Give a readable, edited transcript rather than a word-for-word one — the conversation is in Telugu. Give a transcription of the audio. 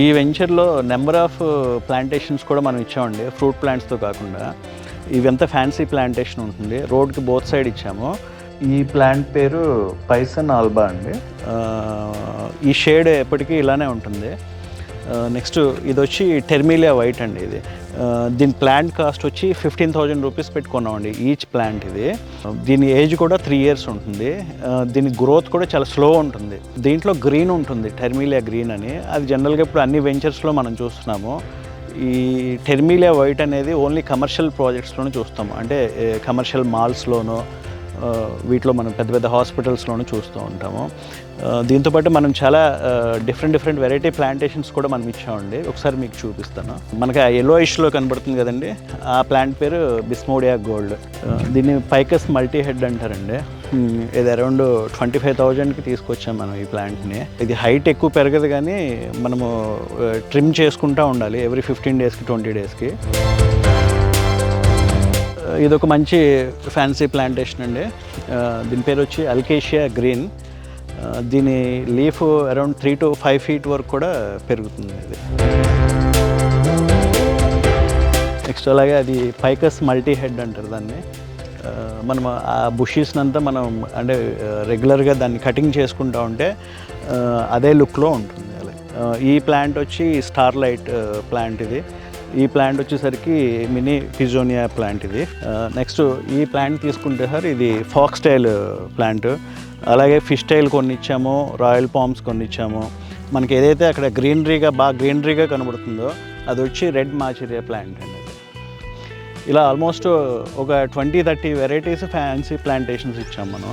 ఈ వెంచర్లో నెంబర్ ఆఫ్ ప్లాంటేషన్స్ కూడా మనం ఇచ్చామండి, ఫ్రూట్ ప్లాంట్స్తో కాకుండా. ఇవంతా ఫ్యాన్సీ ప్లాంటేషన్ ఉంటుంది, రోడ్కి బోత్ సైడ్ ఇచ్చాము. ఈ ప్లాంట్ పేరు పైసన్ ఆల్బా అండి. ఈ షేడ్ ఎప్పటికీ ఇలానే ఉంటుంది. నెక్స్ట్ ఇది వచ్చి టెర్మిలియా వైట్ అండి. ఇది దీని ప్లాంట్ కాస్ట్ వచ్చి 15,000 రూపీస్ పెట్టుకున్నామండి ఈచ్ ప్లాంట్. ఇది దీని ఏజ్ కూడా 3 years ఉంటుంది. దీని గ్రోత్ కూడా చాలా స్లో ఉంటుంది. దీంట్లో గ్రీన్ ఉంటుంది, టెర్మిలియా గ్రీన్ అని. అది జనరల్గా ఇప్పుడు అన్ని వెంచర్స్లో మనం చూస్తున్నాము. ఈ టెర్మిలియా వైట్ అనేది ఓన్లీ కమర్షియల్ ప్రాజెక్ట్స్లోనే చూస్తాము, అంటే కమర్షియల్ మాల్స్లోనూ వీటిలో మనం పెద్ద పెద్ద హాస్పిటల్స్లోనూ చూస్తూ ఉంటాము. దీంతోపాటు మనం చాలా డిఫరెంట్ వెరైటీ ప్లాంటేషన్స్ కూడా మనం ఇచ్చామండి. ఒకసారి మీకు చూపిస్తాను. మనకి ఆ ఎల్లోయిష్లో కనబడుతుంది కదండి, ఆ ప్లాంట్ పేరు బిస్మోడియా గోల్డ్. దీన్ని పైకస్ మల్టీ హెడ్ అంటారండి. ఇది అరౌండ్ 25,000కి తీసుకొచ్చాం మనం ఈ ప్లాంట్ని. ఇది హైట్ ఎక్కువ పెరగదు, కానీ మనము ట్రిమ్ చేసుకుంటూ ఉండాలి ఎవ్రీ 15 daysకి 20 daysకి. ఇది ఒక మంచి ఫ్యాన్సీ ప్లాంటేషన్ అండి. దీని పేరు వచ్చి అల్కేషియా గ్రీన్. దీని లీఫ్ అరౌండ్ 3 to 5 feet వరకు కూడా పెరుగుతుంది. ఇది నెక్స్ట్ అలాగే అది పైకస్ మల్టీ హెడ్ అంటారు దాన్ని. మనం ఆ బుషీస్నంతా మనం అంటే రెగ్యులర్గా దాన్ని కటింగ్ చేసుకుంటూ ఉంటే అదే లుక్లో ఉంటుంది. ఈ ప్లాంట్ వచ్చి స్టార్లైట్ ప్లాంట్. ఇది ఈ ప్లాంట్ వచ్చేసరికి మినీ పిజోనియా ప్లాంట్. ఇది నెక్స్ట్ ఈ ప్లాంట్ తీసుకుంటే సార్, ఇది ఫాక్స్ టైల్ ప్లాంట్. అలాగే ఫిష్ టైల్ కొన్ని ఇచ్చాము, రాయల్ పామ్స్ కొన్ని ఇచ్చాము. మనకి ఏదైతే అక్కడ బాగా గ్రీనరీగా కనబడుతుందో అది వచ్చి రెడ్ మాచిరియా ప్లాంట్ అండి. ఇలా ఆల్మోస్ట్ ఒక 20-30 వెరైటీస్ ఫ్యాన్సీ ప్లాంటేషన్స్ ఇచ్చాము మనం.